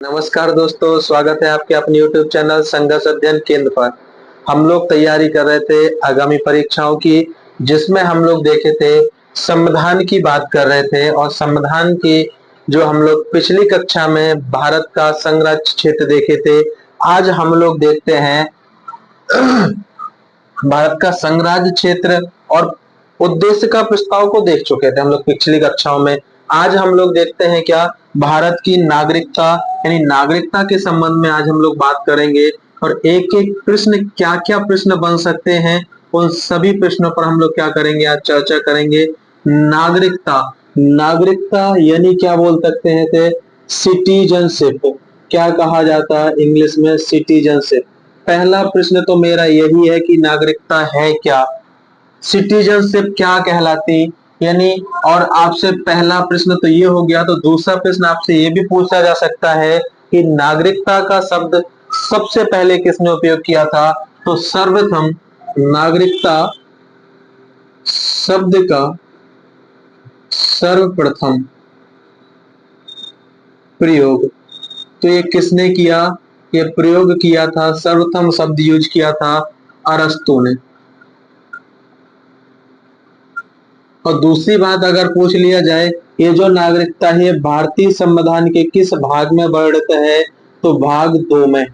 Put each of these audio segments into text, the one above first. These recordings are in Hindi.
नमस्कार दोस्तों, स्वागत है आपके अपने YouTube चैनल संघर्ष अध्ययन केंद्र पर। हम लोग तैयारी कर रहे थे आगामी परीक्षाओं की, जिसमें हम लोग देखे थे संविधान की बात कर रहे थे और संविधान की जो हम लोग पिछली कक्षा में भारत का संघराज्य क्षेत्र देखे थे। आज हम लोग देखते हैं भारत का संघराज्य क्षेत्र और उद्देश्य का प्रस्ताव को देख चुके थे हम लोग पिछली कक्षाओं में। आज हम लोग देखते हैं क्या भारत की नागरिकता यानी नागरिकता के संबंध में आज हम लोग बात करेंगे और एक एक प्रश्न क्या क्या प्रश्न बन सकते हैं उन सभी प्रश्नों पर हम लोग क्या करेंगे, आज चर्चा करेंगे। नागरिकता, नागरिकता यानी क्या बोल सकते हैं थे, सिटीजनशिप। क्या कहा जाता है इंग्लिश में, सिटीजनशिप। पहला प्रश्न तो मेरा यही है कि नागरिकता है क्या, सिटीजनशिप क्या कहलाती, यानी और आपसे पहला प्रश्न तो ये हो गया। तो दूसरा प्रश्न आपसे ये भी पूछा जा सकता है कि नागरिकता का शब्द सबसे पहले किसने उपयोग किया था। तो सर्वप्रथम नागरिकता शब्द का सर्वप्रथम प्रयोग तो ये किसने किया, ये प्रयोग किया था, सर्वप्रथम शब्द यूज किया था अरस्तु ने। और दूसरी बात अगर पूछ लिया जाए, ये जो नागरिकता है भारतीय संविधान के किस भाग में वर्णित है, तो भाग 2 में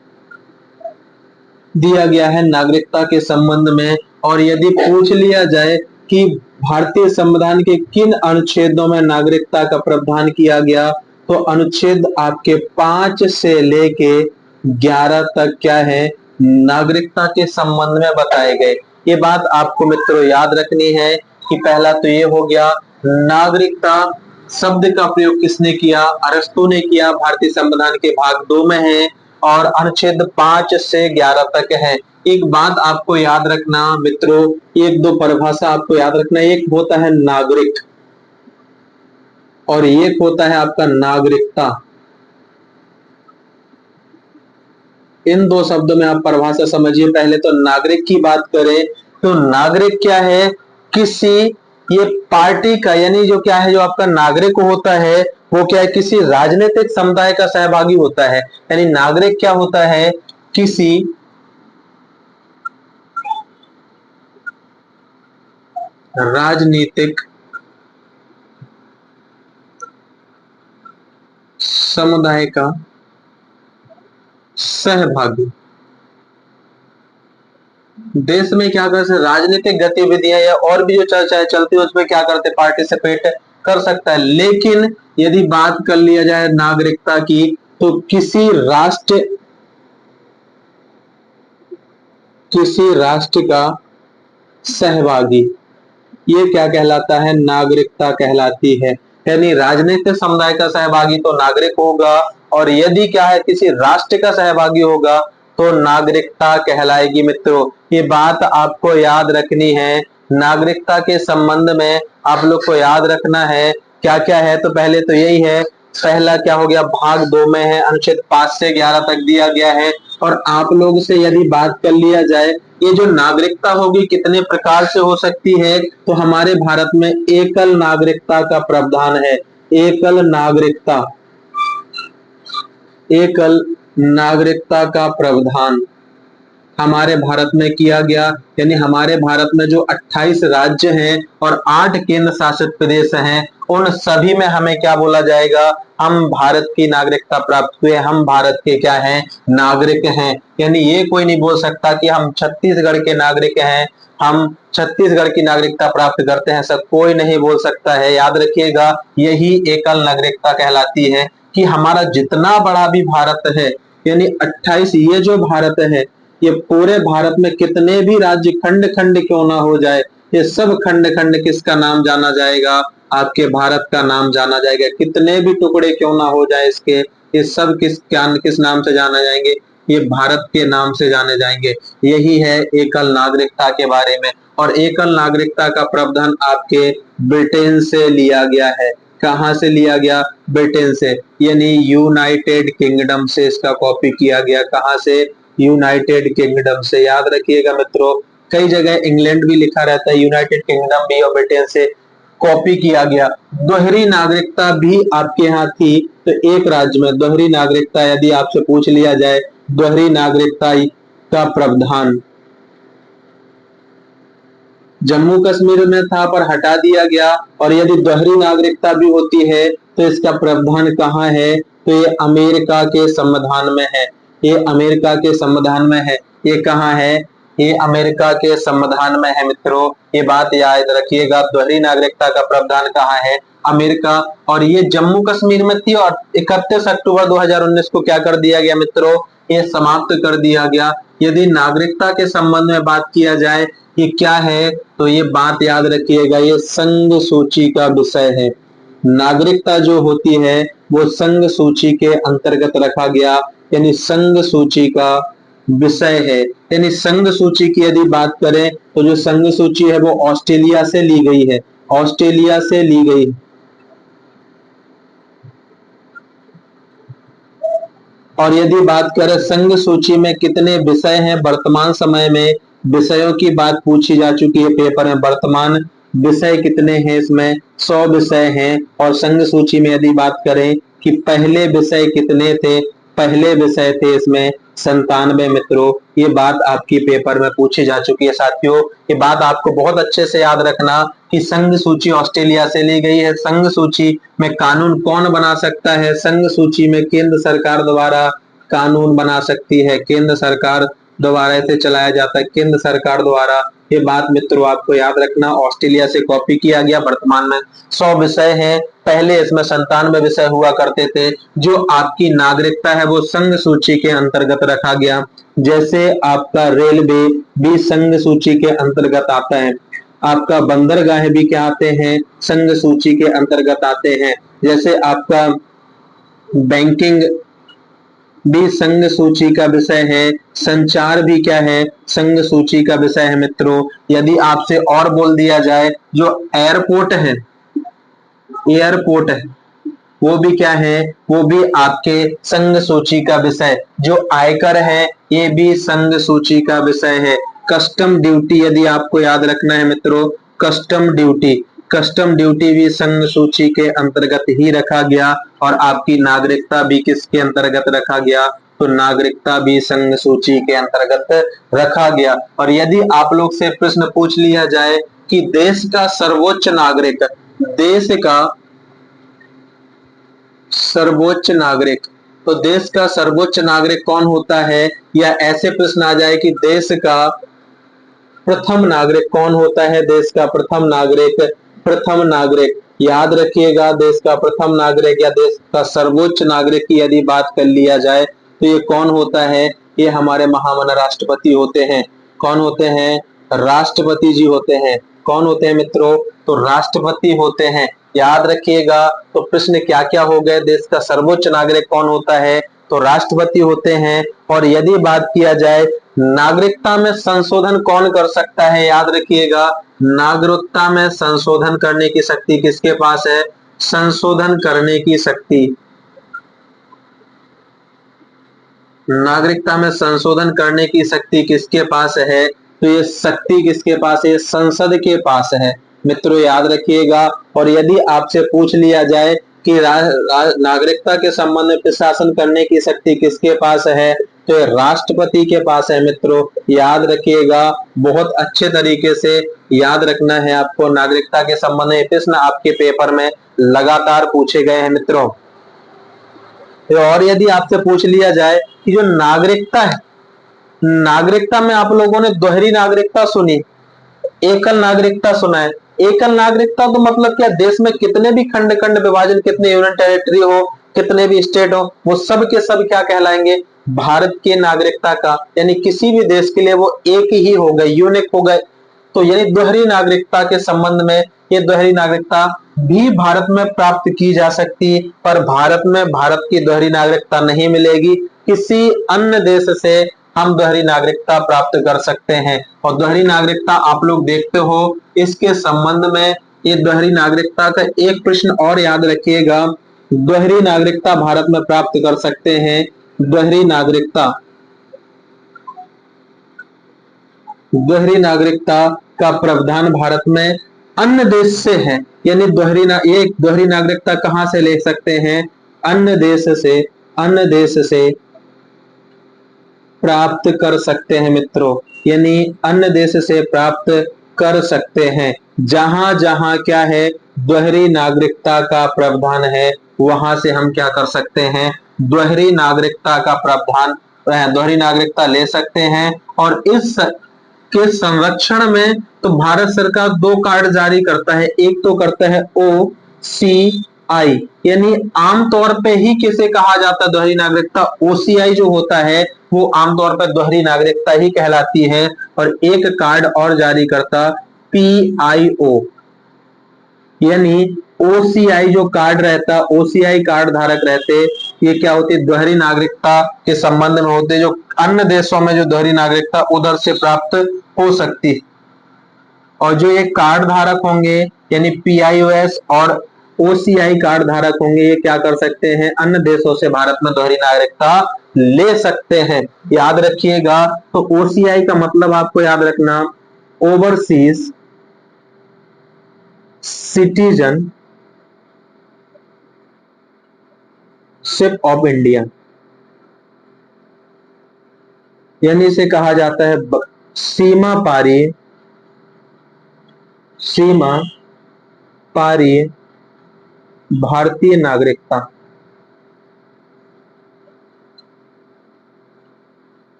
दिया गया है नागरिकता के संबंध में। और यदि पूछ लिया जाए कि भारतीय संविधान के किन अनुच्छेदों में नागरिकता का प्रावधान किया गया, तो अनुच्छेद आपके 5 से लेके 11 तक क्या है, नागरिकता के संबंध में बताए गए। ये बात आपको मित्रों याद रखनी है कि पहला तो ये हो गया, नागरिकता शब्द का प्रयोग किसने किया, अरस्तु ने किया, भारतीय संविधान के भाग 2 में है और अनुच्छेद 5 से 11 तक है। एक बात आपको याद रखना मित्रों, एक दो परिभाषा आपको याद रखना, एक होता है नागरिक और एक होता है आपका नागरिकता। इन दो शब्दों में आप परिभाषा समझिए। पहले तो नागरिक की बात करें तो नागरिक क्या है, किसी ये पार्टी का, यानी जो क्या है, जो आपका नागरिक होता है वो क्या है, किसी राजनीतिक समुदाय का सहभागी होता है। यानी नागरिक क्या होता है, किसी राजनीतिक समुदाय का सहभागी। देश में क्या करते, राजनीतिक गतिविधियां या और भी जो चर्चाएं चलती है उसमें क्या करते, पार्टिसिपेट कर सकता है। लेकिन यदि बात कर लिया जाए नागरिकता की, तो किसी राष्ट्र का सहभागी, ये क्या कहलाता है, नागरिकता कहलाती है। यानी राजनीतिक समुदाय का सहभागी तो नागरिक होगा और यदि क्या है किसी राष्ट्र का सहभागी होगा तो नागरिकता कहलाएगी। मित्रों ये बात आपको याद रखनी है। नागरिकता के संबंध में आप लोग को याद रखना है क्या क्या है। तो पहले तो यही है, पहला क्या हो गया, भाग 2 में है, अनुच्छेद 5 से 11 तक दिया गया है। और आप लोग से यदि बात कर लिया जाए, ये जो नागरिकता होगी कितने प्रकार से हो सकती है, तो हमारे भारत में एकल नागरिकता का प्रावधान है। एकल नागरिकता, एकल नागरिकता का प्रावधान हमारे भारत में किया गया। यानी हमारे भारत में जो 28 राज्य हैं और 8 केंद्र शासित प्रदेश हैं, उन सभी में हमें क्या बोला जाएगा, हम भारत की नागरिकता प्राप्त हुए, हम भारत के क्या हैं, नागरिक हैं। यानी ये कोई नहीं बोल सकता कि हम छत्तीसगढ़ के नागरिक हैं, हम छत्तीसगढ़ की नागरिकता प्राप्त करते हैं, सब कोई नहीं बोल सकता है। याद रखिएगा यही एकल नागरिकता कहलाती है कि हमारा जितना बड़ा भी भारत है, यानी 28 ये जो भारत है, ये पूरे भारत में कितने भी राज्य खंड खंड क्यों ना हो जाए, ये सब खंड खंड किसका नाम जाना जाएगा, आपके भारत का नाम जाना जाएगा। कितने भी टुकड़े क्यों ना हो जाए इसके, ये सब किस नाम से जाने जाएंगे, ये भारत के नाम से जाने जाएंगे। यही है एकल नागरिकता के बारे में। और एकल नागरिकता का प्रावधान आपके ब्रिटेन से लिया गया है। कहां से लिया गया, ब्रिटेन से, यानी यूनाइटेड किंगडम से इसका कॉपी किया गया। कहां से, यूनाइटेड किंगडम से। याद रखिएगा मित्रों, कई जगह इंग्लैंड भी लिखा रहता है, यूनाइटेड किंगडम भी और ब्रिटेन से कॉपी किया गया। दोहरी नागरिकता भी आपके यहाँ थी, तो एक राज्य में दोहरी नागरिकता यदि आपसे पूछ लिया जाए, दोहरी नागरिकता का प्रावधान जम्मू कश्मीर में था पर हटा दिया गया, और यदि दोहरी नागरिकता भी होती है तो इसका प्रावधान कहाँ है, तो ये अमेरिका के संविधान में है। ये अमेरिका के संविधान में है। ये कहाँ है, ये अमेरिका के संविधान में है मित्रों। ये बात याद रखिएगा, दोहरी नागरिकता का प्रावधान कहाँ है, अमेरिका। और ये जम्मू कश्मीर में थी, और 31 अक्टूबर 2019 को क्या कर दिया गया मित्रों, ये समाप्त कर दिया गया। यदि नागरिकता के संबंध में बात किया जाए, ये क्या है, तो ये बात याद रखिएगा, ये संघ सूची का विषय है। नागरिकता जो होती है वो संघ सूची के अंतर्गत रखा गया, यानी संघ सूची का विषय है। यानी संघ सूची की यदि बात करें तो जो संघ सूची है वो ऑस्ट्रेलिया से ली गई है, ऑस्ट्रेलिया से ली गई। और यदि बात करें संघ सूची में कितने विषय हैं, वर्तमान समय में विषयों की बात पूछी जा चुकी है पेपर में, वर्तमान विषय कितने हैं, इसमें 100 विषय हैं। और संघ सूची में यदि बात करें कि पहले विषय कितने थे, पहले विषय थे इसमें 97 मित्रों। ये बात आपकी पेपर में पूछी जा चुकी है साथियों। ये बात आपको बहुत अच्छे से याद रखना कि संघ सूची ऑस्ट्रेलिया से ली गई है। संघ सूची में कानून कौन बना सकता है, संघ सूची में केंद्र सरकार द्वारा कानून बना सकती है, केंद्र सरकार द्वारा इसे चलाया जाता है, केंद्र सरकार द्वारा। ये बात मित्रों आपको याद रखना, ऑस्ट्रेलिया से कॉपी किया गया। वर्तमान में 100 विषय हैं, पहले इसमें 97 विषय हुआ करते थे। जो आपकी नागरिकता है वो संघ सूची के अंतर्गत रखा गया। जैसे आपका रेलवे भी संघ सूची के अंतर्गत आता है, आपका बंदरगाह भी क्या आते हैं, संघ सूची के अंतर्गत आते हैं। जैसे आपका बैंकिंग भी संघ सूची का विषय है, संचार भी क्या है, संघ सूची का विषय है मित्रों। यदि आपसे और बोल दिया जाए, जो एयरपोर्ट है, एयरपोर्ट है वो भी क्या है, वो भी आपके संघ सूची का विषय। जो आयकर है ये भी संघ सूची का विषय है। कस्टम ड्यूटी यदि आपको याद रखना है मित्रों, कस्टम ड्यूटी, कस्टम ड्यूटी भी संघ सूची के अंतर्गत ही रखा गया। और आपकी नागरिकता भी किसके अंतर्गत रखा गया, तो नागरिकता भी संघ सूची के अंतर्गत रखा गया। और यदि आप लोग से प्रश्न पूछ लिया जाए कि देश का सर्वोच्च नागरिक, देश का सर्वोच्च नागरिक, तो देश का सर्वोच्च नागरिक कौन होता है, या ऐसे प्रश्न आ जाए कि देश का प्रथम नागरिक कौन होता है, देश का प्रथम नागरिक, प्रथम नागरिक याद रखिएगा, देश का प्रथम नागरिक या देश का सर्वोच्च नागरिक की यदि बात कर लिया जाए तो ये कौन होता है, ये हमारे महामना राष्ट्रपति होते हैं। कौन होते हैं, राष्ट्रपति जी होते हैं। कौन होते हैं मित्रों, तो राष्ट्रपति होते हैं। याद रखिएगा, तो प्रश्न क्या क्या हो गए, देश का सर्वोच्च नागरिक कौन होता है, तो राष्ट्रपति होते हैं। और यदि बात किया जाए नागरिकता में संशोधन कौन कर सकता है, याद रखिएगा, नागरिकता में संशोधन करने की शक्ति किसके पास है, संशोधन करने की शक्ति, नागरिकता में संशोधन करने की शक्ति किसके पास है, तो ये शक्ति किसके पास है, संसद के पास है मित्रों, याद रखिएगा। और यदि आपसे पूछ लिया जाए कि नागरिकता के संबंध में प्रशासन करने की शक्ति किसके पास है, तो राष्ट्रपति के पास है मित्रों, याद रखिएगा। बहुत अच्छे तरीके से याद रखना है आपको, नागरिकता के संबंध में प्रश्न आपके पेपर में लगातार पूछे गए हैं मित्रों। और यदि आपसे पूछ लिया जाए कि जो नागरिकता है, नागरिकता में आप लोगों ने दोहरी नागरिकता सुनी, एकल नागरिकता सुना है। एकल नागरिकता तो मतलब क्या, देश में कितने भी खंड खंड विभाजन, कितने यूनियन टेरिटरी हो, कितने भी स्टेट हो, वो सब के सब क्या कहलाएंगे, भारत के नागरिकता का, यानी किसी भी देश के लिए वो एक ही हो गए, यूनिक हो गए। तो यानी दोहरी नागरिकता के संबंध में, ये दोहरी नागरिकता भी भारत में प्राप्त की जा सकती है, पर भारत में भारत की दोहरी नागरिकता नहीं मिलेगी, किसी अन्य देश से हम दोहरी नागरिकता प्राप्त कर सकते हैं। और दोहरी नागरिकता आप लोग देखते हो, इसके संबंध में ये दोहरी नागरिकता का एक प्रश्न और याद रखिएगा, दोहरी नागरिकता भारत में प्राप्त कर सकते हैं, दोहरी नागरिकता, दोहरी नागरिकता का प्रावधान भारत में अन्य देश से है, यानी ये दोहरी नागरिकता कहां से ले सकते हैं? अन्य देश से प्राप्त कर सकते हैं मित्रों, यानी अन्य देश से प्राप्त कर सकते हैं। जहां जहां क्या है, दोहरी नागरिकता का प्रावधान है, वहां से हम क्या कर सकते हैं? दोहरी नागरिकता का प्रावधान, दोहरी नागरिकता ले सकते हैं। और इस के संरक्षण में तो भारत सरकार दो कार्ड जारी करता है। एक तो करता है OCI, यानी आमतौर पे ही किसे कहा जाता है दोहरी नागरिकता? OCI जो होता है वो आमतौर पर दोहरी नागरिकता ही कहलाती है। और एक कार्ड और जारी करता PIO, यानी OCI जो कार्ड रहता, OCI कार्ड धारक रहते, ये क्या होती? दोहरी नागरिकता के संबंध में होते, जो अन्य देशों में जो दोहरी नागरिकता उधर से प्राप्त हो सकती है। और जो ये कार्ड धारक होंगे, यानी PIOS और OCI कार्ड धारक होंगे, ये क्या कर सकते हैं? अन्य देशों से भारत में दोहरी नागरिकता ले सकते हैं। याद रखिएगा, तो OCI का मतलब आपको याद रखना, ओवरसीज सिटीजनशिप ऑफ इंडिया, यानी इसे कहा जाता है सीमा पारी भारतीय नागरिकता।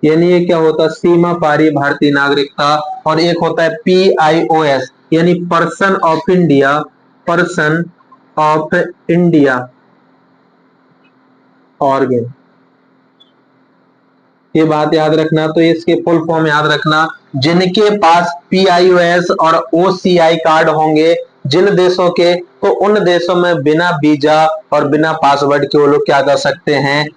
यानी ये क्या होता? सीमा पारी भारतीय नागरिकता। और एक होता है PIOS, यानी पर्सन ऑफ इंडिया ऑर्गन। ये बात याद रखना, तो इसके फुल फॉर्म याद रखना। जिनके पास PIOS और OCI कार्ड होंगे जिन देशों के, तो उन देशों में बिना वीजा और बिना पासवर्ड के वो लोग क्या कर सकते हैं?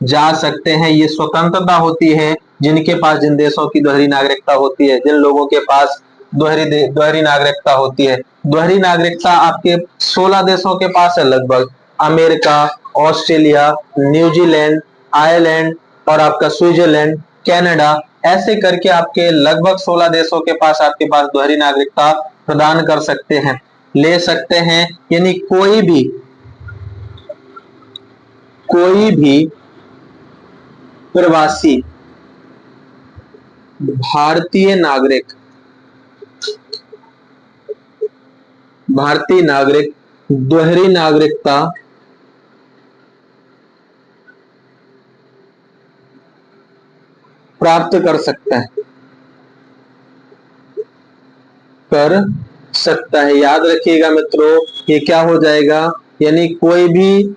जा सकते हैं। ये स्वतंत्रता होती है जिनके पास, जिन देशों की दोहरी नागरिकता होती है, जिन लोगों के पास दोहरी नागरिकता होती है। दोहरी नागरिकता आपके 16 देशों के पास है लगभग, अमेरिका, ऑस्ट्रेलिया, न्यूजीलैंड, आयरलैंड और आपका स्विट्जरलैंड, कनाडा, ऐसे करके आपके लगभग 16 देशों के पास आपके पास दोहरी नागरिकता प्रदान कर सकते हैं, ले सकते हैं। यानी कोई भी प्रवासी भारतीय नागरिक दोहरी नागरिकता प्राप्त कर सकता है। याद रखिएगा मित्रों, ये क्या हो जाएगा? यानी कोई भी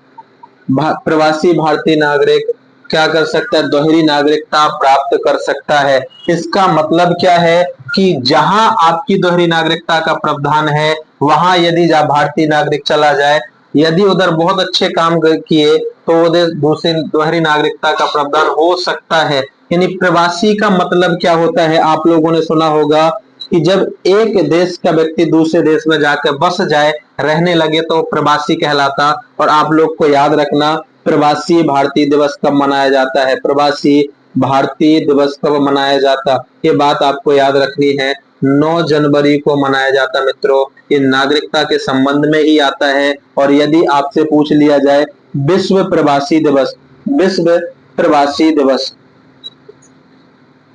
प्रवासी भारतीय नागरिक क्या कर सकता है? दोहरी नागरिकता प्राप्त कर सकता है। इसका मतलब क्या है कि जहां आपकी दोहरी नागरिकता का प्रावधान है, वहां यदि भारतीय नागरिक चला जाए, यदि उधर बहुत अच्छे काम किए, तो उधर दूसरी दोहरी नागरिकता का प्रावधान हो सकता है। यानी प्रवासी का मतलब क्या होता है? आप लोगों ने सुना होगा कि जब एक देश का व्यक्ति दूसरे देश में जाकर बस जाए, रहने लगे, तो प्रवासी कहलाता। और आप लोग को याद रखना, प्रवासी भारतीय दिवस कब मनाया जाता है? प्रवासी भारतीय दिवस कब मनाया जाता? ये बात आपको याद रखनी है। 9 जनवरी को मनाया जाता मित्रों। ये नागरिकता के संबंध में ही आता है। और यदि आपसे पूछ लिया जाए विश्व प्रवासी दिवस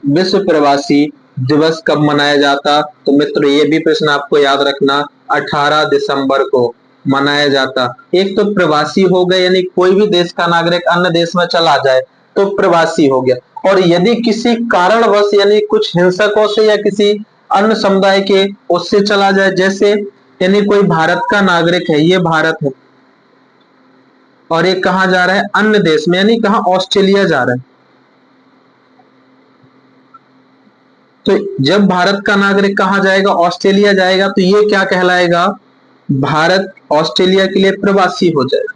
विश्व प्रवासी दिवस कब मनाया जाता, तो मित्र ये भी प्रश्न आपको याद रखना, 18 दिसंबर को मनाया जाता। एक तो प्रवासी हो गए, यानी कोई भी देश का नागरिक अन्य देश में चला जाए तो प्रवासी हो गया। और यदि किसी कारणवश, यानी कुछ हिंसकों से या किसी अन्य समुदाय के उससे चला जाए, जैसे यानी कोई भारत का नागरिक है, ये भारत है और ये कहां जा रहा है? अन्य देश में, यानी कहां? ऑस्ट्रेलिया जा रहा है। तो जब भारत का नागरिक कहां जाएगा? ऑस्ट्रेलिया जाएगा, तो ये क्या कहलाएगा? भारत ऑस्ट्रेलिया के लिए प्रवासी हो जाएगा।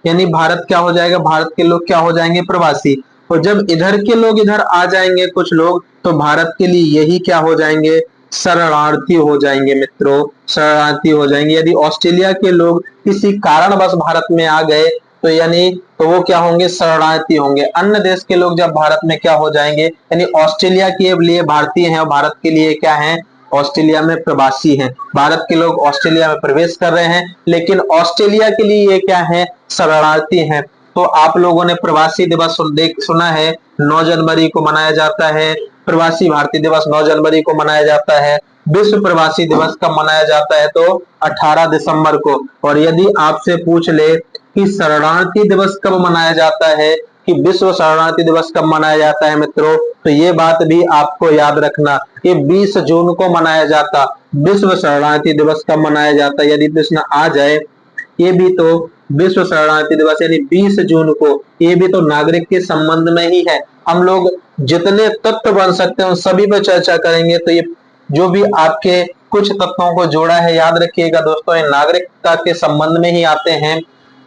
यानी भारत क्या हो जाएगा? भारत के लोग क्या हो जाएंगे? प्रवासी। और जब इधर के लोग इधर आ जाएंगे कुछ लोग, तो भारत के लिए यही क्या हो जाएंगे? शरणार्थी हो जाएंगे मित्रों, शरणार्थी हो जाएंगे। यदि ऑस्ट्रेलिया के लोग किसी कारणवश भारत में आ गए, तो यानी तो वो क्या होंगे? शरणार्थी होंगे। अन्य देश के लोग जब भारत में क्या हो जाएंगे, यानी ऑस्ट्रेलिया के लिए भारतीय हैं और भारत के लिए क्या हैं? ऑस्ट्रेलिया में प्रवासी हैं। भारत के लोग ऑस्ट्रेलिया में प्रवेश कर रहे हैं, लेकिन ऑस्ट्रेलिया के लिए ये क्या है, शरणार्थी हैं। तो आप लोगों ने प्रवासी दिवस सुना है, 9 जनवरी को मनाया जाता है। प्रवासी भारतीय दिवस 9 जनवरी को मनाया जाता है। विश्व प्रवासी दिवस कब मनाया जाता है, तो 18 दिसंबर को। और यदि आपसे पूछ ले कि शरणार्थी दिवस कब मनाया जाता है, कि विश्व शरणार्थी दिवस कब मनाया जाता है मित्रों, तो ये बात भी आपको याद रखना, ये 20 जून को मनाया जाता। विश्व शरणार्थी दिवस कब मनाया जाता है, यदि प्रश्न आ जाए, ये भी तो विश्व शरणार्थी दिवस यानी 20 जून को, ये भी तो नागरिक के संबंध में ही है। हम लोग जितने तत्व बन सकते हैं उन सभी पर चर्चा करेंगे। तो ये जो भी आपके कुछ तत्वों को जोड़ा है, याद रखिएगा दोस्तों, ये नागरिकता के संबंध में ही आते हैं।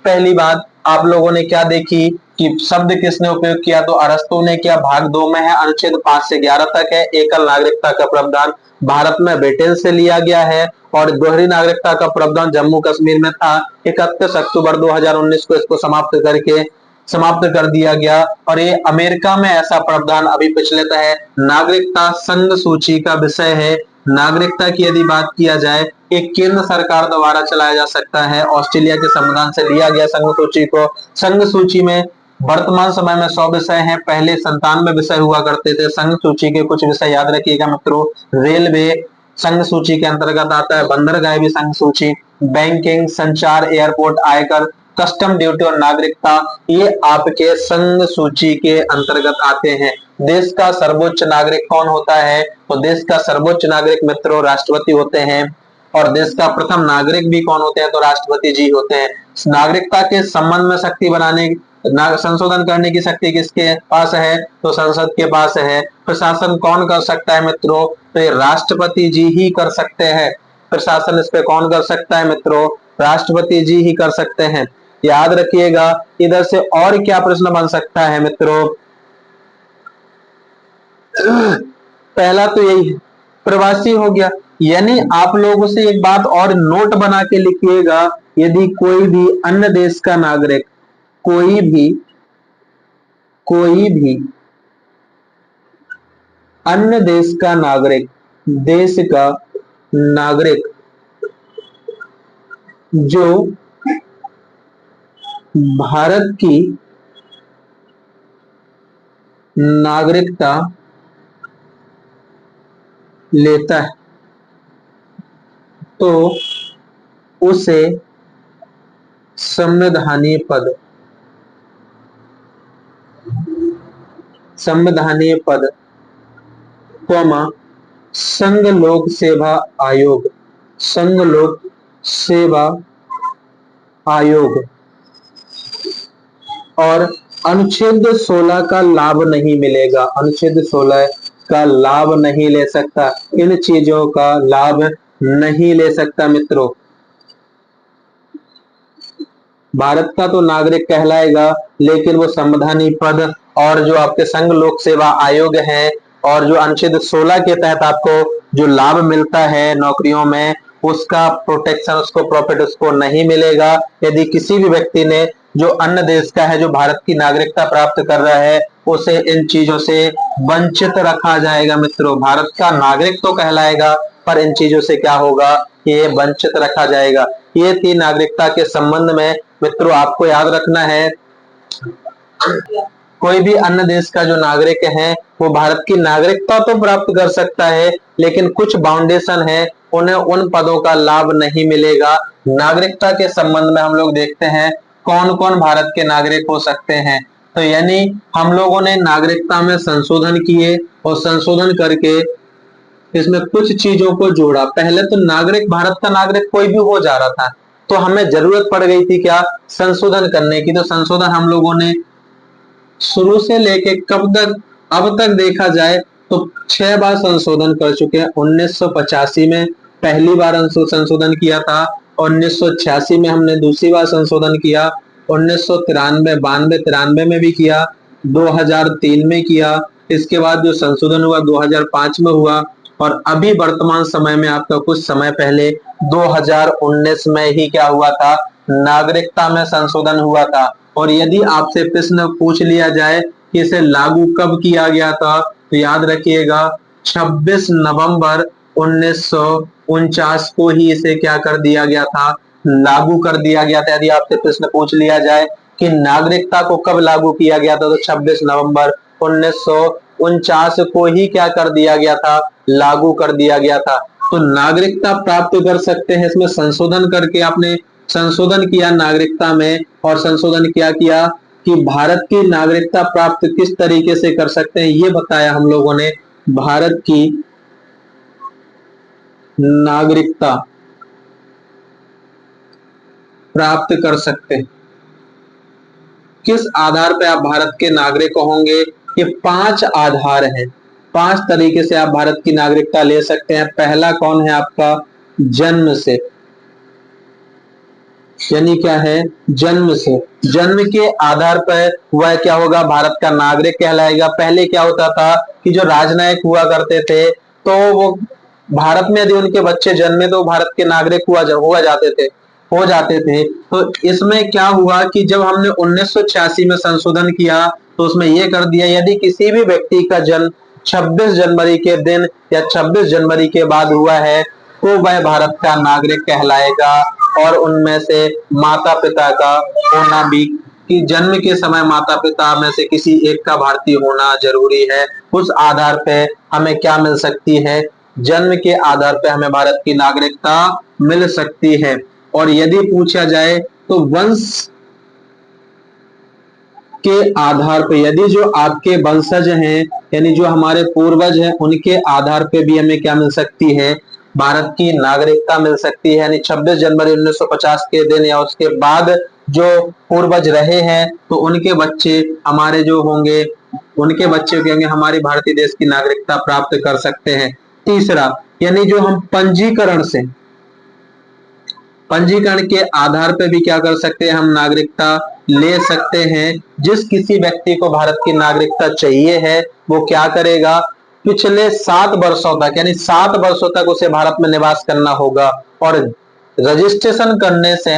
पहली बात आप लोगों ने क्या देखी कि शब्द किसने उपयोग किया, तो अरस्तु ने किया। भाग 2 में है, अनुच्छेद 5 से 11 तक है। एकल नागरिकता का प्रावधान भारत में ब्रिटेन से लिया गया है, और दोहरी नागरिकता का प्रावधान जम्मू कश्मीर में था। 31 अक्टूबर 2019 को इसको समाप्त कर दिया गया। और ये अमेरिका में ऐसा प्रावधान अभी प्रचलित है। नागरिकता संघ सूची का विषय है। नागरिकता की यदि बात किया जाए, एक केंद्र सरकार द्वारा चलाया जा सकता है। ऑस्ट्रेलिया के संविधान से लिया गया संघ सूची को। संघ सूची में वर्तमान समय में 100 विषय हैं, पहले 97 विषय हुआ करते थे। संघ सूची के कुछ विषय याद रखिएगा मित्रों, रेलवे संघ सूची के अंतर्गत आता है, बंदरगाह भी संघ सूची, बैंकिंग, संचार, एयरपोर्ट, आयकर, कस्टम ड्यूटी और नागरिकता, ये आपके संघ सूची के अंतर्गत आते हैं। देश का सर्वोच्च नागरिक कौन होता है, तो देश का सर्वोच्च नागरिक मित्रों राष्ट्रपति होते हैं। और देश का प्रथम नागरिक भी कौन होते हैं, तो राष्ट्रपति जी होते हैं। नागरिकता के संबंध में शक्ति बनाने, संशोधन करने की शक्ति किसके पास है, तो संसद के पास है। प्रशासन कौन कर सकता है मित्रों, तो ये राष्ट्रपति जी ही कर सकते हैं। प्रशासन इस पे कौन कर सकता है मित्रों, राष्ट्रपति जी ही कर सकते हैं। याद रखिएगा। इधर से और क्या प्रश्न बन सकता है मित्रों, पहला तो यही है, प्रवासी हो गया। यानी आप लोगों से एक बात और नोट बना के लिखिएगा, यदि कोई भी अन्य देश का नागरिक, कोई भी अन्य देश का नागरिक, देश का नागरिक जो भारत की नागरिकता लेता है, तो उसे संवैधानिक पद, संघ लोक सेवा आयोग और अनुच्छेद 16 का लाभ नहीं मिलेगा। अनुच्छेद 16 का लाभ नहीं ले सकता, इन चीजों का लाभ नहीं ले सकता मित्रों। भारत का तो नागरिक कहलाएगा, लेकिन वो संवैधानिक पद और जो आपके संघ लोक सेवा आयोग है, और जो अनुच्छेद 16 के तहत आपको जो लाभ मिलता है नौकरियों में, उसका प्रोटेक्शन, उसको प्रॉफिट उसको नहीं मिलेगा। यदि किसी भी व्यक्ति ने जो अन्य देश का है, जो भारत की नागरिकता प्राप्त कर रहा है, उसे इन चीजों से वंचित रखा जाएगा मित्रों। भारत का नागरिक तो कहलाएगा, पर इन चीजों से क्या होगा, ये वंचित रखा जाएगा। ये थी नागरिकता के संबंध में मित्रों। आपको याद रखना है, कोई भी अन्य देश का जो नागरिक है, वो भारत की नागरिकता तो प्राप्त कर सकता है, लेकिन कुछ बाउंडेशन है, उन्हें उन पदों का लाभ नहीं मिलेगा। नागरिकता के संबंध में हम लोग देखते हैं कौन कौन भारत के नागरिक हो सकते हैं। तो यानी हम लोगों ने नागरिकता में संशोधन किए, और संशोधन करके इसमें कुछ चीजों को जोड़ा। पहले तो नागरिक, भारत का नागरिक कोई भी हो जा रहा था, तो हमें जरूरत पड़ गई थी क्या, संशोधन करने की। तो संशोधन हम लोगों ने शुरू से लेके कब तक, अब तक देखा जाए तो 6 बार संशोधन कर चुके हैं। 1985 में पहली बार संशोधन किया था, 1986 में हमने दूसरी बार संशोधन किया, 1993, 92, 93 में भी किया, 2003 में किया। इसके बाद जो संशोधन हुआ 2005 में हुआ, और अभी वर्तमान समय में आपका कुछ समय पहले 2019 में ही क्या हुआ था, नागरिकता में संशोधन हुआ था। और यदि आपसे प्रश्न पूछ लिया जाए कि इसे लागू कब किया गया था, तो याद रखिएगा 26 नवंबर 1949 को ही इसे क्या कर दिया गया था, लागू कर दिया गया था। यदि आपसे प्रश्न पूछ लिया जाए कि नागरिकता को कब लागू किया गया था, तो 26 नवंबर 1949 को ही क्या कर दिया गया था, लागू कर दिया गया था। तो नागरिकता प्राप्त कर सकते हैं, इसमें संशोधन करके आपने संशोधन किया नागरिकता में, और संशोधन क्या किया कि भारत की नागरिकता प्राप्त किस तरीके से कर सकते हैं, ये बताया हम लोगों ने। भारत की नागरिकता प्राप्त कर सकते हैं, किस आधार पे आप भारत के नागरिक होंगे। ये 5 आधार हैं, 5 तरीके से आप भारत की नागरिकता ले सकते हैं। पहला कौन है आपका, जन्म से, यानी क्या है, जन्म से, जन्म के आधार पर वह क्या होगा, भारत का नागरिक कहलाएगा। पहले क्या होता था कि जो राजनयिक हुआ करते थे, तो वो भारत में यदि उनके बच्चे जन्मे तो भारत के नागरिक हुआ जाते थे, हो जाते थे। तो इसमें क्या हुआ कि जब हमने 1986 में संशोधन किया, तो उसमें यह कर दिया यदि किसी भी व्यक्ति का जन्म 26 जनवरी के दिन या 26 जनवरी के बाद हुआ है, तो वह भारत का नागरिक कहलाएगा। और उनमें से माता पिता का होना भी, कि जन्म के समय माता पिता में से किसी एक का भारतीय होना जरूरी है। उस आधार पे हमें क्या मिल सकती है, जन्म के आधार पे हमें भारत की नागरिकता मिल सकती है। और यदि पूछा जाए तो वंश के आधार पे, यदि जो आपके वंशज हैं, यानी जो हमारे पूर्वज हैं, उनके आधार पे भी हमें क्या मिल सकती है, भारत की नागरिकता मिल सकती है। यानी 26 जनवरी 1950 के दिन या उसके बाद जो पूर्वज रहे हैं, तो उनके बच्चे हमारे जो होंगे, उनके बच्चे कहेंगे हमारी भारतीय देश की नागरिकता प्राप्त कर सकते हैं। तीसरा, यानी जो हम पंजीकरण से, पंजीकरण के आधार पर भी क्या कर सकते हैं, हम नागरिकता ले सकते हैं। जिस किसी व्यक्ति को भारत की नागरिकता चाहिए है, वो क्या करेगा, पिछले 7 वर्षों तक, यानी 7 वर्षों तक उसे भारत में निवास करना होगा। और रजिस्ट्रेशन करने से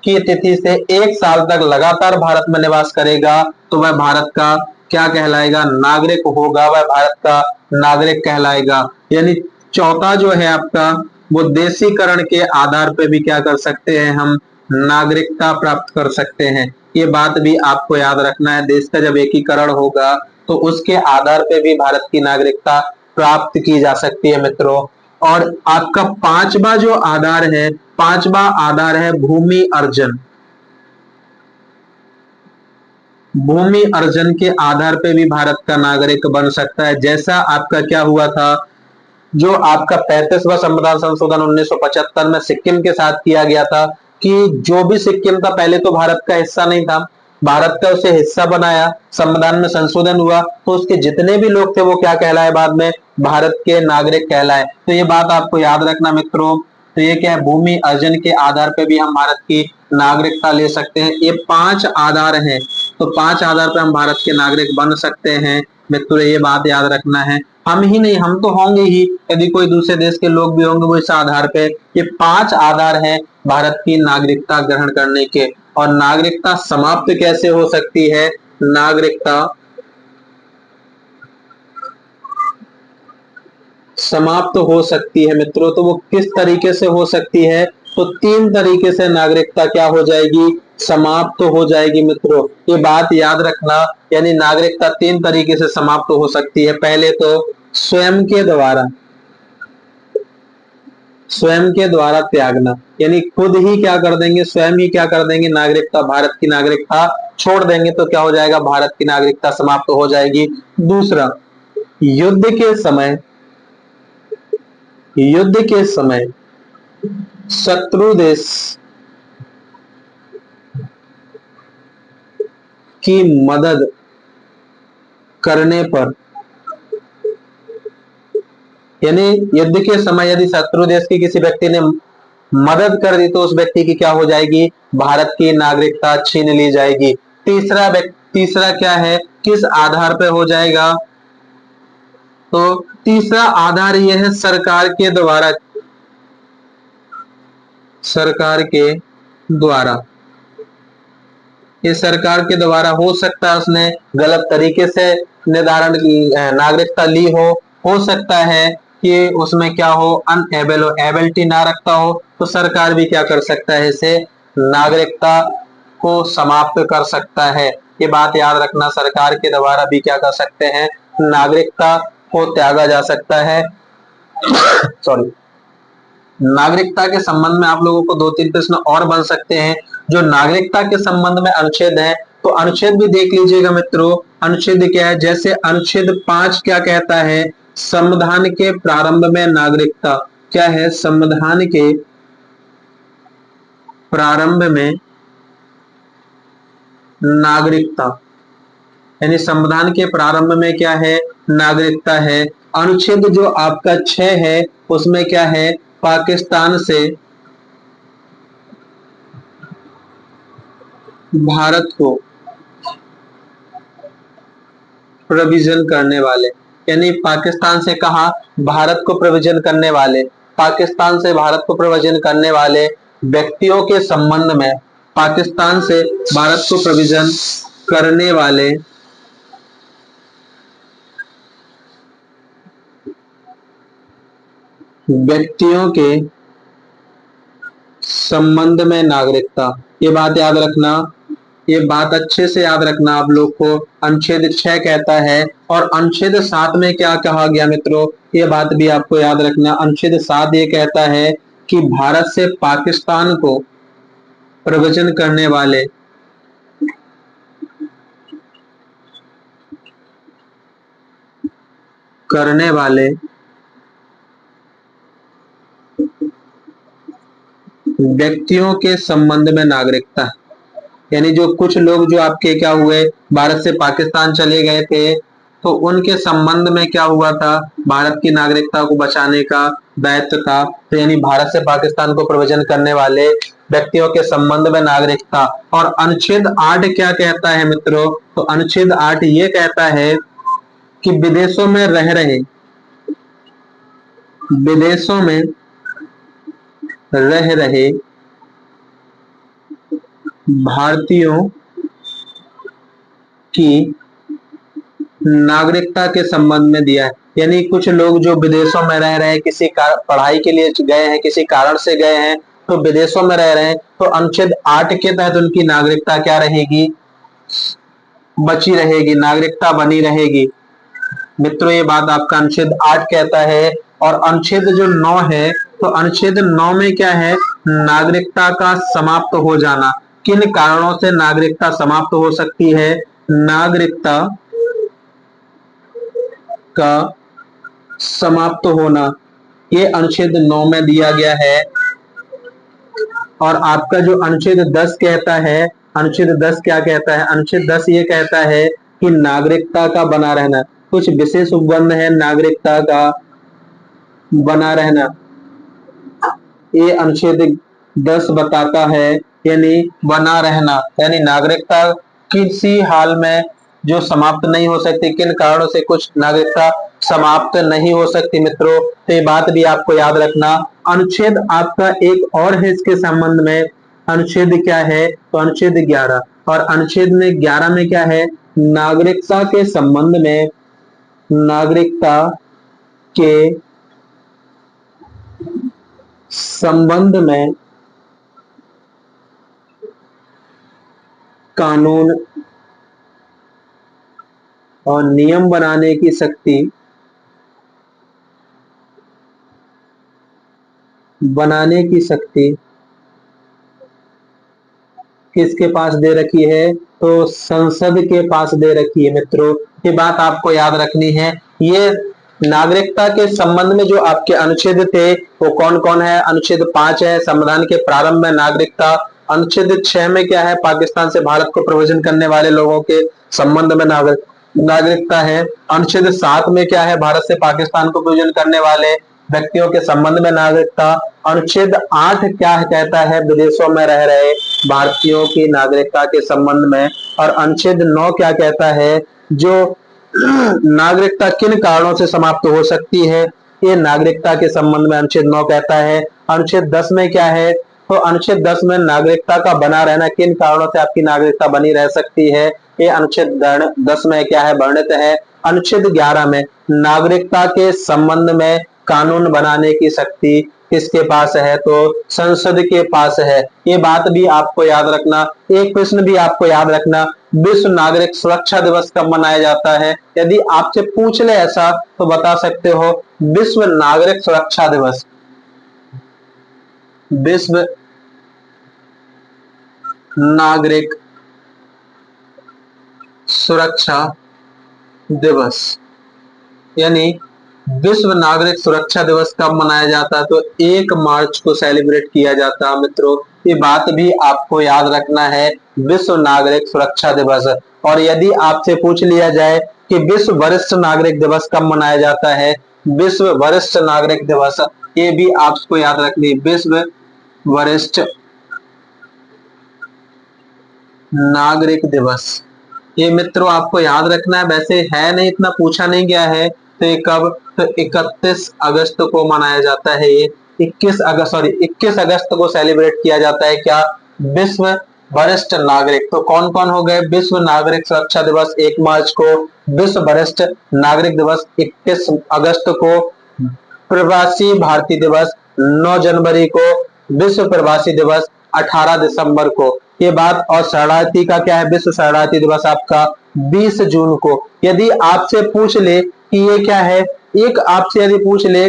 की तिथि से 1 साल तक लगातार भारत में निवास करेगा, तो वह भारत का क्या कहलाएगा, नागरिक होगा, वह भारत का नागरिक कहलाएगा। यानी चौथा जो है आपका, वो देशीकरण के आधार पे भी क्या कर सकते हैं, हम नागरिकता प्राप्त कर सकते हैं। ये बात भी आपको याद रखना है, देश का जब एकीकरण होगा तो उसके आधार पे भी भारत की नागरिकता प्राप्त की जा सकती है मित्रों। और आपका पांचवा जो आधार है, पांचवा आधार है भूमि अर्जन। भूमि अर्जन के आधार पे भी भारत का नागरिक बन सकता है। जैसा आपका क्या हुआ था, जो आपका 35वां संविधान संशोधन 1975 में सिक्किम के साथ किया गया था, कि जो भी सिक्किम था पहले तो भारत का हिस्सा नहीं था, भारत का उसे हिस्सा बनाया, संविधान में संशोधन हुआ, तो उसके जितने भी लोग थे वो क्या कहलाए, बाद में भारत के नागरिक कहलाए। तो ये बात आपको याद रखना मित्रों। तो ये क्या है, भूमि अर्जन के आधार पर भी हम भारत की नागरिकता ले सकते हैं। ये 5 आधार हैं, तो 5 आधार पर हम भारत के नागरिक बन सकते हैं मित्रों, ये बात याद रखना है। हम ही नहीं, हम तो होंगे ही, यदि कोई दूसरे देश के लोग भी होंगे वो इस आधार पे। ये 5 आधार हैं भारत की नागरिकता ग्रहण करने के। और नागरिकता समाप्त कैसे हो सकती है, नागरिकता समाप्त हो सकती है मित्रों, तो वो किस तरीके से हो सकती है, तो 3 तरीके से नागरिकता क्या हो जाएगी, समाप्त हो जाएगी मित्रों, ये बात याद रखना। यानी नागरिकता 3 तरीके से समाप्त हो सकती है। पहले तो स्वयं के द्वारा, स्वयं के द्वारा त्यागना, यानी खुद ही क्या कर देंगे, स्वयं ही क्या कर देंगे, नागरिकता, भारत की नागरिकता छोड़ देंगे, तो क्या हो जाएगा, भारत की नागरिकता समाप्त हो जाएगी। दूसरा, युद्ध के समय, युद्ध के समय शत्रु देश की मदद करने पर, यानी युद्ध के समय यदि शत्रु देश की किसी व्यक्ति ने मदद कर दी, तो उस व्यक्ति की क्या हो जाएगी, भारत की नागरिकता छीन ली जाएगी। तीसरा क्या है, किस आधार पर हो जाएगा, तो तीसरा आधार यह है सरकार के द्वारा, सरकार के द्वारा, ये सरकार के द्वारा हो सकता है उसने गलत तरीके से निर्धारण नागरिकता ली हो सकता है कि उसमें क्या हो, अनएबल हो, एबिलिटी ना रखता हो, तो सरकार भी क्या कर सकता है, इसे नागरिकता को समाप्त कर सकता है। ये बात याद रखना, सरकार के द्वारा भी क्या कर सकते हैं, नागरिकता को त्यागा जा सकता है। सॉरी। नागरिकता के संबंध में आप लोगों को 2-3 प्रश्न और बन सकते हैं। जो नागरिकता के संबंध में अनुच्छेद है, तो अनुच्छेद भी देख लीजिएगा मित्रों। अनुच्छेद क्या है, जैसे अनुच्छेद 5 क्या कहता है, संविधान के प्रारंभ में नागरिकता क्या है, संविधान के प्रारंभ में नागरिकता, यानी संविधान के प्रारंभ में क्या है, नागरिकता है। अनुच्छेद जो आपका 6 है, उसमें क्या है, पाकिस्तान से भारत को प्रोविजन करने वाले, यानी पाकिस्तान से कहा, भारत को प्रोविजन करने वाले, पाकिस्तान से भारत को प्रोविजन करने वाले व्यक्तियों के संबंध में, पाकिस्तान से भारत को प्रोविजन करने वाले व्यक्तियों के संबंध में नागरिकता। ये बात याद रखना, ये बात अच्छे से याद रखना आप लोग को। अनुच्छेद 6 कहता है, और अनुच्छेद 7 में क्या कहा गया मित्रों, ये बात भी आपको याद रखना। अनुच्छेद 7 ये कहता है कि भारत से पाकिस्तान को प्रवचन करने वाले व्यक्तियों के संबंध में नागरिकता, यानी जो कुछ लोग जो आपके क्या हुए, भारत से पाकिस्तान चले गए थे, तो उनके संबंध में क्या हुआ था, भारत की नागरिकता को बचाने का दायित्व था। तो यानी भारत से पाकिस्तान को प्रवचन करने वाले व्यक्तियों के संबंध में नागरिकता। और अनुच्छेद 8 क्या कहता है मित्रों, तो अनुच्छेद 8 ये कहता है कि विदेशों में रह रहे भारतीयों की नागरिकता के संबंध में दिया है। यानी कुछ लोग जो विदेशों में रह रहे हैं, किसी पढ़ाई के लिए गए हैं, किसी कारण से गए हैं, तो विदेशों में रह रहे हैं, तो अनुच्छेद 8 के तहत उनकी नागरिकता क्या रहेगी, बची रहेगी, नागरिकता बनी रहेगी। मित्रों ये बात आपका अनुच्छेद 8 कहता है। और अनुच्छेद जो 9 है, तो अनुच्छेद 9 में क्या है, नागरिकता का समाप्त हो जाना। किन कारणों से नागरिकता समाप्त हो सकती है, नागरिकता का समाप्त होना, ये अनुच्छेद 9 में दिया गया है। और आपका जो अनुच्छेद 10 कहता है, अनुच्छेद 10 क्या कहता है, अनुच्छेद 10 ये कहता है कि नागरिकता का बना रहना, कुछ विशेष उपबंध है नागरिकता का बना रहना, ये अनुच्छेद 10 बताता है। यानी बना रहना, यानी नागरिकता किसी हाल में जो समाप्त नहीं हो सकती, किन कारणों से कुछ नागरिकता समाप्त नहीं हो सकती मित्रों, तो ये बात भी आपको याद रखना। अनुच्छेद आपका एक और है इसके संबंध में, अनुच्छेद क्या है, तो अनुच्छेद 11। और अनुच्छेद में 11 में क्या है, नागरिकता के संबंध में, नागरिकता के संबंध में कानून और नियम बनाने की शक्ति किसके पास दे रखी है, तो संसद के पास दे रखी है मित्रों। ये बात आपको याद रखनी है। ये नागरिकता के संबंध में जो आपके अनुच्छेद थे वो कौन कौन है, अनुच्छेद 5 है, संविधान के प्रारंभ में नागरिकता। अनुच्छेद 6 में क्या है, पाकिस्तान से भारत को प्रवचन करने वाले लोगों के संबंध में नागरिकता है। अनुच्छेद 7 में क्या है, भारत से पाकिस्तान को प्रवचन करने वाले व्यक्तियों के संबंध में नागरिकता। अनुच्छेद 8 क्या कहता है, विदेशों में रह रहे भारतीयों की नागरिकता के संबंध में। और अनुच्छेद 9 क्या कहता है, जो नागरिकता किन कारणों से समाप्त हो सकती है, ये नागरिकता के संबंध में अनुच्छेद 9 कहता है। अनुच्छेद 10 में क्या है, तो अनुच्छेद 10 में नागरिकता का बना रहना, किन कारणों से आपकी नागरिकता बनी रह सकती है, ये अनुच्छेद 10 में क्या है, वर्णित है। अनुच्छेद 11 में नागरिकता के संबंध में कानून बनाने की शक्ति किसके पास है? तो संसद के पास है। ये बात भी आपको याद रखना। एक प्रश्न भी आपको याद रखना, विश्व नागरिक सुरक्षा दिवस कब मनाया जाता है? यदि आपसे पूछ ले ऐसा तो बता सकते हो विश्व नागरिक सुरक्षा दिवस। विश्व नागरिक सुरक्षा दिवस यानी विश्व नागरिक सुरक्षा दिवस कब मनाया जाता है? तो 1 मार्च को सेलिब्रेट किया जाता है मित्रों। ये बात भी आपको याद रखना है, विश्व नागरिक सुरक्षा दिवस। और यदि आपसे पूछ लिया जाए कि विश्व वरिष्ठ नागरिक दिवस कब मनाया जाता है? विश्व वरिष्ठ नागरिक दिवस, ये भी आपको याद रखनी, विश्व वरिष्ठ नागरिक दिवस। ये मित्रों आपको याद रखना है, वैसे है नहीं, इतना पूछा नहीं गया है। तो ये कब? तो 31 अगस्त को मनाया जाता है। ये 21 अगस्त को सेलिब्रेट किया जाता है क्या? विश्व वरिष्ठ नागरिक। तो कौन कौन हो गए? विश्व नागरिक सुरक्षा दिवस 1 मार्च को, विश्व वरिष्ठ नागरिक दिवस 21 अगस्त को, प्रवासी भारतीय दिवस 9 जनवरी को, विश्व प्रवासी दिवस 18 दिसंबर को। ये बात। और शरणार्थी का क्या है? विश्व शरणार्थी दिवस आपका 20 जून को। यदि आपसे पूछ ले कि ये क्या है, एक आपसे यदि पूछ ले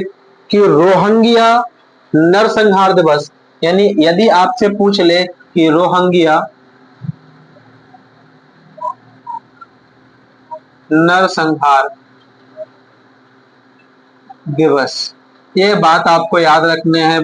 कि रोहिंग्या नरसंहार दिवस, यानी यदि आपसे पूछ ले कि रोहिंग्या नरसंहार दिवस, ये बात आपको याद रखने हैं,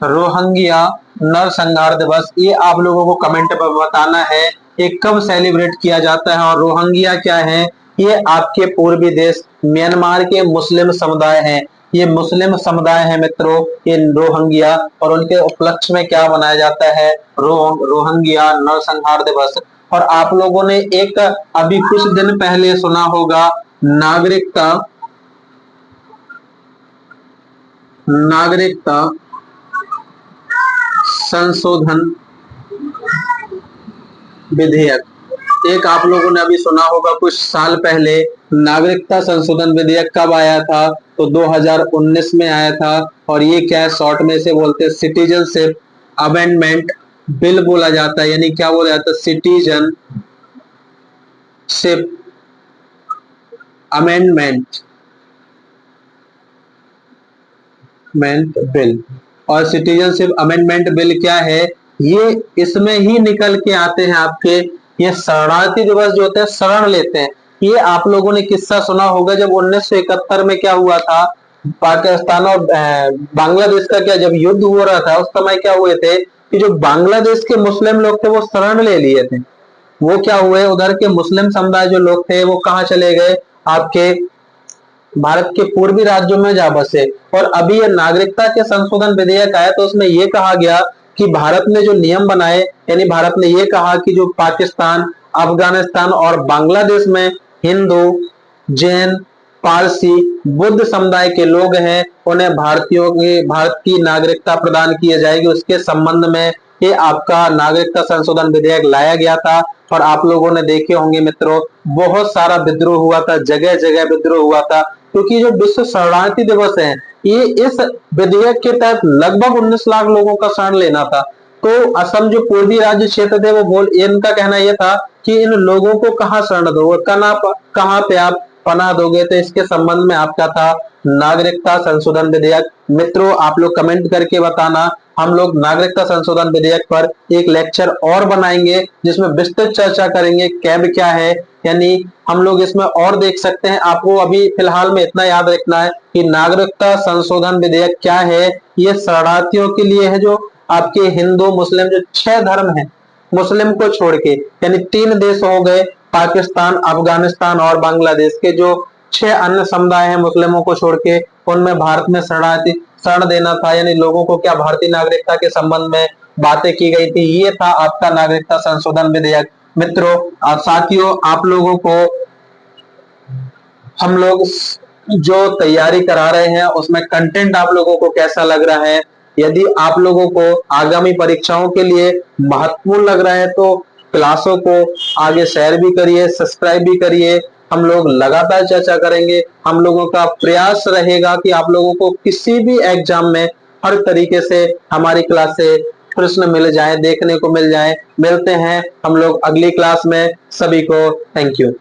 रोहिंग्या नरसंहार दिवस। ये आप लोगों को कमेंट पर बताना है ये कब सेलिब्रेट किया जाता है। और रोहिंग्या क्या है? ये आपके पूर्वी देश म्यांमार के मुस्लिम समुदाय हैं। ये मुस्लिम समुदाय है मित्रों, ये रोहिंग्या। और उनके उपलक्ष्य में क्या मनाया जाता है? रोहिंग्या नरसंहार दिवस। और आप लोगों ने एक अभी कुछ दिन पहले सुना होगा, नागरिकता नागरिकता संशोधन विधेयक। एक आप लोगों ने अभी सुना होगा, कुछ साल पहले नागरिकता संशोधन विधेयक कब आया था? तो 2019 में आया था। और ये क्या है? शॉर्ट में से बोलते हैं सिटीजनशिप अमेंडमेंट बिल बोला जाता है। यानी क्या बोला जाता है? Citizenship amendment bill. और सिटीजनशिप अमेंडमेंट बिल क्या है? ये इसमें ही निकल के आते हैं आपके ये शरणार्थी दिवस जो होते हैं, शरण लेते हैं। ये आप लोगों ने किस्सा सुना होगा, जब 1971 में क्या हुआ था, पाकिस्तान और बांग्लादेश का क्या जब युद्ध हो रहा था, उस समय क्या हुए थे कि जो बांग्लादेश के मुस्लिम लोग थे वो शरण ले लिए थे। वो क्या हुए, उधर के मुस्लिम समुदाय जो लोग थे वो कहाँ चले गए? आपके भारत के पूर्वी राज्यों में जा बसे। और अभी ये नागरिकता के संशोधन विधेयक आया तो उसमें ये कहा गया कि भारत ने जो नियम बनाए, यानी भारत ने ये कहा कि जो पाकिस्तान, अफगानिस्तान और बांग्लादेश में हिंदू, जैन, पारसी, बुद्ध समुदाय के लोग हैं, उन्हें भारत की नागरिकता प्रदान की जाएगी। उसके संबंध में ये आपका नागरिकता संशोधन विधेयक लाया गया था। और आप लोगों ने देखे होंगे मित्रों, बहुत सारा विद्रोह हुआ था, जगह जगह विद्रोह हुआ था। क्योंकि जो विश्व शरणार्थी दिवस है, ये इस विधेयक के तहत लगभग 19 लाख लोगों का शरण लेना था। तो असम जो पूर्वी राज्य क्षेत्र थे, वो इनका कहना यह था कि इन लोगों को कहाँ शरण दो, कहाँ पे आप पनाह दोगे। तो इसके संबंध में आपका था नागरिकता संशोधन विधेयक। मित्रों आप लोग कमेंट करके बताना, हम लोग नागरिकता संशोधन विधेयक पर एक लेक्चर और बनाएंगे जिसमें विस्तृत चर्चा करेंगे कैब क्या है, यानी हम लोग इसमें और देख सकते हैं। आपको अभी फिलहाल में इतना याद रखना है कि नागरिकता संशोधन विधेयक क्या है। ये शरणार्थियों के लिए है, जो आपके हिंदू मुस्लिम जो 6 धर्म है, मुस्लिम को छोड़ के, यानी 3 देश हो गए, पाकिस्तान, अफगानिस्तान और बांग्लादेश के जो 6 अन्य समुदाय हैं मुस्लिमों को छोड़ के, उनमें भारत में शरणार्थी शरण देना था, यानी लोगों को क्या भारतीय नागरिकता के संबंध में बातें की गई थी। ये था आपका नागरिकता संशोधन विधेयक। मित्रों साथियों, आप लोगों को हम लोग जो तैयारी करा रहे हैं उसमें कंटेंट आप लोगों को कैसा लग रहा है? यदि आप लोगों को आगामी परीक्षाओं के लिए महत्वपूर्ण लग रहा है तो क्लासों को आगे शेयर भी करिए, सब्सक्राइब भी करिए। हम लोग लगातार चर्चा करेंगे। हम लोगों का प्रयास रहेगा कि आप लोगों को किसी भी एग्जाम में हर तरीके से हमारी क्लास से प्रश्न मिल जाए, देखने को मिल जाए। मिलते हैं हम लोग अगली क्लास में। सभी को थैंक यू।